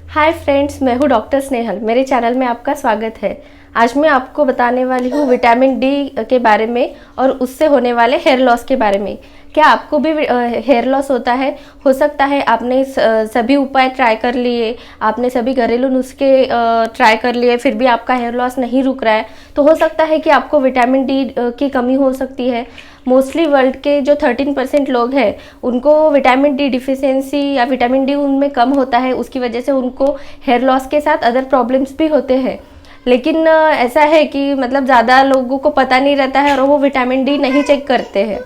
Hi friends, मैं हूँ doctor Snehal. मेरे चैनल में आपका स्वागत है। आज मैं आपको बताने वाली हूँ विटामिन डी के बारे में और उससे होने वाले हेयर लॉस के बारे में। क्या आपको भी हेयर लॉस होता है? हो सकता है आपने सभी उपाय ट्राई कर लिए, आपने सभी घरेलू नुस्खे ट्राई कर लिए, फिर भी आपका हेयर लॉस नहीं रुक रहा है। तो हो सकता है कि आपको विटामिन डी की कमी हो सकती है। मोस्टली वर्ल्ड के जो 13% लोग हैं उनको विटामिन डी डिफिशियंसी या विटामिन डी उनमें कम होता है, उसकी वजह से उनको हेयर लॉस के साथ अदर प्रॉब्लम्स भी होते हैं। लेकिन ऐसा है कि मतलब ज़्यादा लोगों को पता नहीं रहता है और वो विटामिन डी नहीं चेक करते हैं।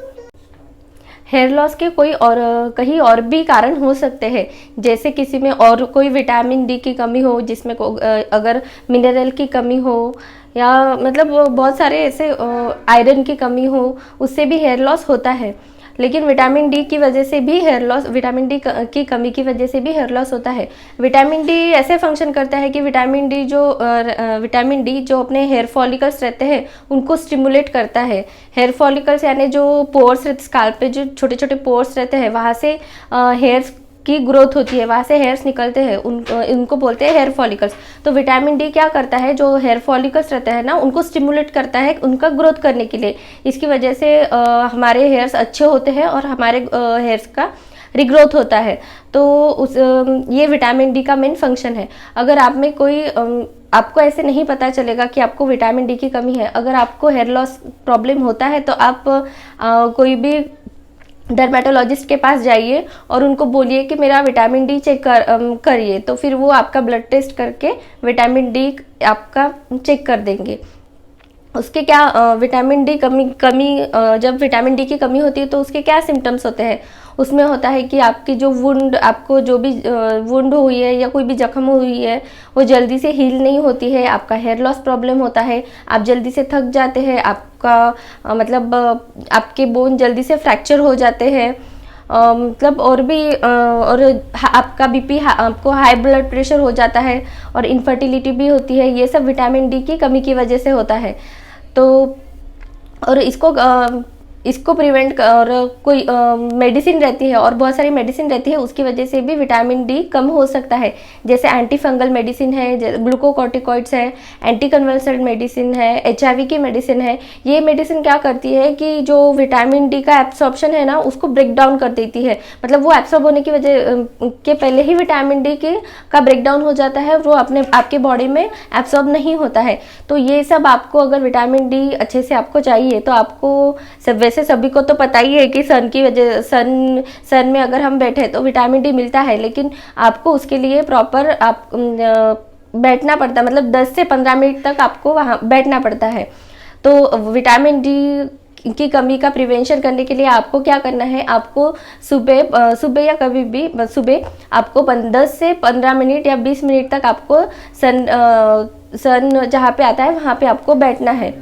हेयर लॉस के कोई और कहीं और भी कारण हो सकते हैं, जैसे किसी में और कोई विटामिन डी की कमी हो, जिसमें अगर मिनरल की कमी हो या मतलब बहुत सारे ऐसे आयरन की कमी हो, उससे भी हेयर लॉस होता है। लेकिन विटामिन डी की वजह से भी हेयर लॉस, विटामिन डी की कमी की वजह से भी हेयर लॉस होता है। विटामिन डी ऐसे फंक्शन करता है कि विटामिन डी जो अपने हेयर फॉलिकल्स रहते हैं उनको स्टिमुलेट करता है। हेयर फॉलिकल्स यानी जो पोर्स रहते, स्काल्प पे जो छोटे छोटे पोर्स रहते हैं, वहाँ से हेयर्स की ग्रोथ होती है, वहाँ से हेयर्स निकलते हैं, उनको बोलते हैं हेयर फॉलिकल्स। तो विटामिन डी क्या करता है, जो हेयर फॉलिकल्स रहता है ना, उनको स्टिमुलेट करता है उनका ग्रोथ करने के लिए। इसकी वजह से हमारे हेयर्स अच्छे होते हैं और हमारे हेयर्स का रिग्रोथ होता है। तो ये विटामिन डी का मेन फंक्शन है। अगर आप में कोई आपको ऐसे नहीं पता चलेगा कि आपको विटामिन डी की कमी है, अगर आपको हेयर लॉस प्रॉब्लम होता है तो आप कोई भी डर्मेटोलॉजिस्ट के पास जाइए और उनको बोलिए कि मेरा विटामिन डी चेक करिए। तो फिर वो आपका ब्लड टेस्ट करके विटामिन डी आपका चेक कर देंगे। उसके क्या विटामिन डी जब विटामिन डी की कमी होती है तो उसके क्या सिम्टम्स होते हैं? उसमें होता है कि आपकी जो आपको जो भी वुंड हुई है या कोई भी जख्म हुई है वो जल्दी से हील नहीं होती है, आपका हेयर लॉस प्रॉब्लम होता है, आप जल्दी से थक जाते हैं, आपका मतलब आपके बोन जल्दी से फ्रैक्चर हो जाते हैं, मतलब और भी और आपका बीपी, आपको हाई ब्लड प्रेशर हो जाता है और इनफर्टिलिटी भी होती है। ये सब विटामिन डी की कमी की वजह से होता है। तो और इसको प्रिवेंट और कोई मेडिसिन रहती है और बहुत सारी मेडिसिन रहती है, उसकी वजह से भी विटामिन डी कम हो सकता है। जैसे एंटी फंगल मेडिसिन है, ग्लूकोकॉर्टिकॉइड्स है, एंटी कन्वल्सेंट मेडिसिन है, HIV की मेडिसिन है। ये मेडिसिन क्या करती है कि जो विटामिन डी का एब्सॉर्प्शन है ना, उसको ब्रेक डाउन कर देती है। मतलब वो एब्सॉर्ब होने की वजह के पहले ही विटामिन डी का ब्रेक डाउन हो जाता है, वो आपके बॉडी में एब्सॉर्ब नहीं होता है। तो ये सब आपको, अगर विटामिन डी अच्छे से आपको चाहिए तो आपको वैसे सभी को तो पता ही है कि सन में अगर हम बैठे तो विटामिन डी मिलता है, लेकिन आपको उसके लिए प्रॉपर बैठना पड़ता है, मतलब 10 से 15 मिनट तक आपको वहाँ बैठना पड़ता है। तो विटामिन डी की कमी का प्रिवेंशन करने के लिए आपको क्या करना है, आपको सुबह या कभी भी सुबह आपको 10 से 15 मिनट या 20 मिनट तक आपको सन जहाँ पे आता है वहाँ पे आपको बैठना है,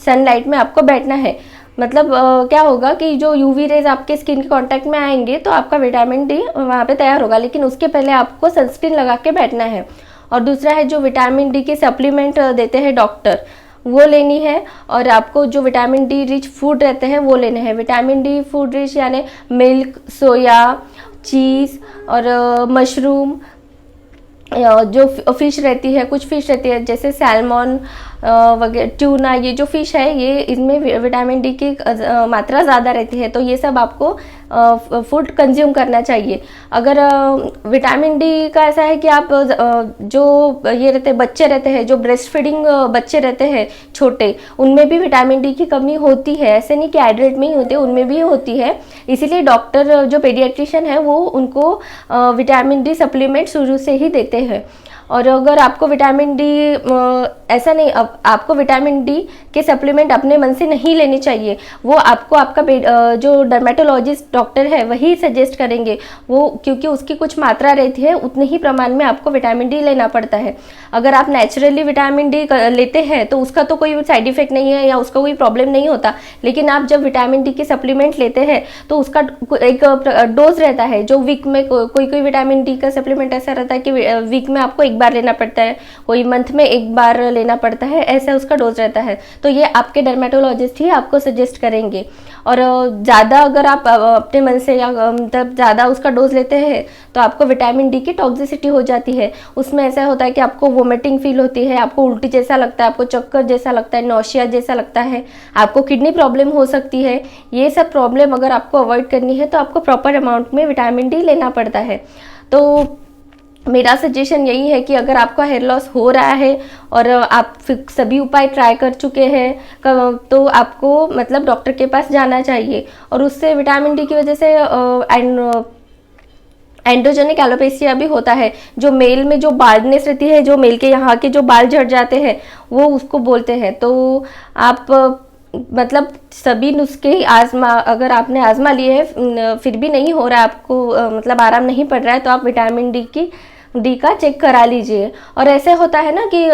सनलाइट में आपको बैठना है। मतलब क्या होगा कि जो यूवी रेज आपके स्किन के कांटेक्ट में आएंगे तो आपका विटामिन डी वहाँ पे तैयार होगा, लेकिन उसके पहले आपको सनस्क्रीन लगा के बैठना है। और दूसरा है, जो विटामिन डी के सप्लीमेंट देते हैं डॉक्टर, वो लेनी है। और आपको जो विटामिन डी रिच फूड रहते हैं वो लेने हैं। विटामिन डी फूड रिच यानी मिल्क, सोया, चीज़ और मशरूम, जो फिश रहती है, कुछ फिश रहती है जैसे सैल्मन वगैरह, ट्यूना, ये जो फिश है ये इनमें विटामिन डी की मात्रा ज़्यादा रहती है। तो ये सब आपको फूड कंज्यूम करना चाहिए। अगर विटामिन डी का ऐसा है कि आप जो ये रहते बच्चे रहते हैं, जो ब्रेस्ट फीडिंग बच्चे रहते हैं छोटे, उनमें भी विटामिन डी की कमी होती है। ऐसे नहीं कि एडल्ट में ही होती है, उनमें भी होती है। इसीलिए डॉक्टर जो पेडियाट्रिशियन है वो उनको विटामिन डी सप्लीमेंट शुरू से ही देते हैं। और अगर आपको विटामिन डी ऐसा नहीं, आपको विटामिन डी के सप्लीमेंट अपने मन से नहीं लेने चाहिए, वो आपको आपका जो डर्मेटोलॉजिस्ट डॉक्टर है वही सजेस्ट करेंगे, वो क्योंकि उसकी कुछ मात्रा रहती है, उतने ही प्रमाण में आपको विटामिन डी लेना पड़ता है। अगर आप नेचुरली विटामिन डी लेते हैं तो उसका तो कोई साइड इफेक्ट नहीं है या उसका कोई प्रॉब्लम नहीं होता। लेकिन आप जब विटामिन डी के सप्लीमेंट लेते हैं तो उसका एक डोज रहता है, जो वीक में कोई विटामिन डी का सप्लीमेंट ऐसा रहता है कि वीक में आपको एक बार लेना पड़ता है, कोई मंथ में 1 बार लेना पड़ता है, ऐसा उसका डोज रहता है। तो ये आपके डर्मेटोलॉजिस्ट ही आपको सजेस्ट करेंगे। और ज़्यादा अगर आप अपने मन से या मतलब ज़्यादा उसका डोज लेते हैं तो आपको विटामिन डी की टॉक्सिसिटी हो जाती है। उसमें ऐसा होता है कि आपको वोमिटिंग फील होती है, आपको उल्टी जैसा लगता है, आपको चक्कर जैसा लगता है, नौशिया जैसा लगता है, आपको किडनी प्रॉब्लम हो सकती है। ये सब प्रॉब्लम अगर आपको अवॉइड करनी है तो आपको प्रॉपर अमाउंट में विटामिन डी लेना पड़ता है। तो मेरा सजेशन यही है कि अगर आपका हेयर लॉस हो रहा है और आप सभी उपाय ट्राई कर चुके हैं तो आपको मतलब डॉक्टर के पास जाना चाहिए। और उससे विटामिन डी की वजह से एंड्रोजेनिक एलोपेसिया भी होता है, जो मेल में जो बाल्डनेस रहती है, जो मेल के यहाँ के जो बाल झड़ जाते हैं वो उसको बोलते हैं। तो आप मतलब सभी नुस्खे अगर आपने आजमा लिए हैं फिर भी नहीं हो रहा है आपको, मतलब आराम नहीं पड़ रहा है, तो आप विटामिन डी का चेक करा लीजिए। और ऐसे होता है ना कि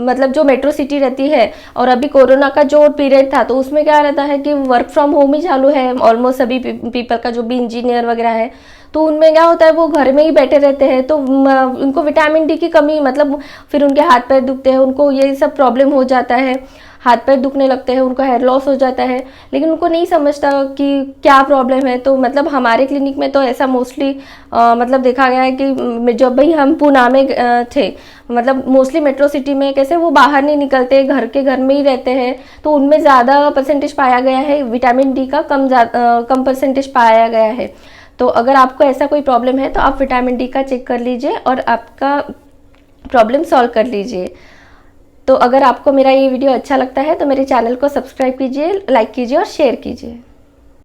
मतलब जो मेट्रो सिटी रहती है और अभी कोरोना का जो पीरियड था तो उसमें क्या रहता है कि वर्क फ्रॉम होम ही चालू है ऑलमोस्ट सभी पीपल का, जो भी इंजीनियर वगैरह है, तो उनमें क्या होता है वो घर में ही बैठे रहते हैं, तो उनको विटामिन डी की कमी, मतलब फिर उनके हाथ पैर दुखते हैं, उनको ये सब प्रॉब्लम हो जाता है, हाथ पैर दुखने लगते हैं, उनको हेयर लॉस हो जाता है, लेकिन उनको नहीं समझता कि क्या प्रॉब्लम है। तो मतलब हमारे क्लिनिक में तो ऐसा मोस्टली मतलब देखा गया है कि जब भाई हम पूना में थे, मतलब मोस्टली मेट्रो सिटी में कैसे वो बाहर नहीं निकलते, घर के घर में ही रहते हैं, तो उनमें ज़्यादा परसेंटेज पाया गया है विटामिन डी का, कम परसेंटेज पाया गया है। तो अगर आपको ऐसा कोई प्रॉब्लम है तो आप विटामिन डी का चेक कर लीजिए और आपका प्रॉब्लम सॉल्व कर लीजिए। तो अगर आपको मेरा ये वीडियो अच्छा लगता है तो मेरे चैनल को सब्सक्राइब कीजिए, लाइक कीजिए और शेयर कीजिए।